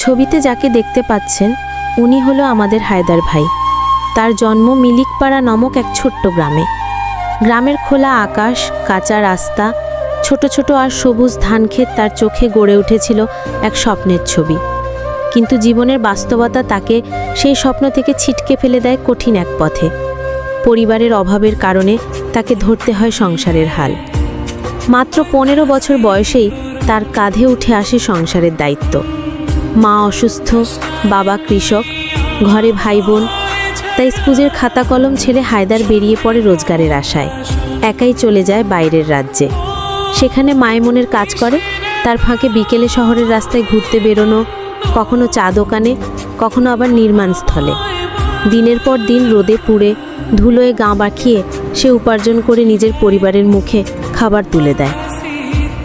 ছবিতে যাকে দেখতে পাচ্ছেন উনি হলো আমাদের হায়দার ভাই। তার জন্ম মিলিকপাড়া নামক এক ছোট্ট গ্রামে। গ্রামের খোলা আকাশ, কাঁচা রাস্তা, ছোট ছোট আর সবুজ ধানক্ষেত তার চোখে গড়ে উঠেছিল এক স্বপ্নের ছবি। কিন্তু জীবনের বাস্তবতা তাকে সেই স্বপ্ন থেকে ছিটকে ফেলে দেয় কঠিন এক পথে। পরিবারের অভাবের কারণে তাকে ধরতে হয় সংসারের হাল। মাত্র 15 বছর বয়সেই তার কাঁধে উঠে আসে সংসারের দায়িত্ব। মা অসুস্থ, বাবা কৃষক, ঘরে ভাই বোন। তাই স্কুলের খাতা কলম ছেড়ে হায়দার বেরিয়ে পড়ে রোজগারের আশায়। একাই চলে যায় বাইরের রাজ্যে। সেখানে মায়েমনের কাজ করে, তার ফাঁকে বিকেলে শহরের রাস্তায় ঘুরতে বেরোনো, কখনো চা দোকানে, কখনো আবার নির্মাণস্থলে। দিনের পর দিন রোদে পুড়ে ধুলোয় গা বাখিয়ে সে উপার্জন করে নিজের পরিবারের মুখে খাবার তুলে দেয়।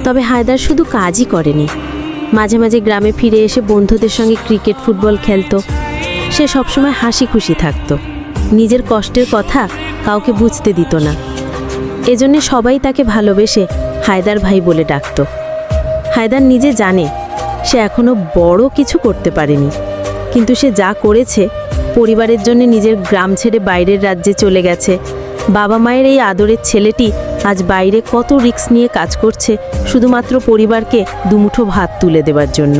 তবে হায়দার শুধু কাজই করেনি, মাঝে মাঝে গ্রামে ফিরে এসে বন্ধুদের সঙ্গে ক্রিকেট ফুটবল খেলতো। সে সবসময় হাসি খুশি থাকতো, নিজের কষ্টের কথা কাউকে বুঝতে দিত না। এজন্যে সবাই তাকে ভালোবেসে হায়দার ভাই বলে ডাকত। হায়দার নিজে জানে সে এখনো বড় কিছু করতে পারেনি, কিন্তু সে যা করেছে পরিবারের জন্য নিজের গ্রাম ছেড়ে বাইরের রাজ্যে চলে গেছে। বাবা মায়ের এই আদরের ছেলেটি আজ বাইরে কত রিস্ক নিয়ে কাজ করছে শুধুমাত্র পরিবারকে দুমুঠো ভাত তুলে দেওয়ার জন্য।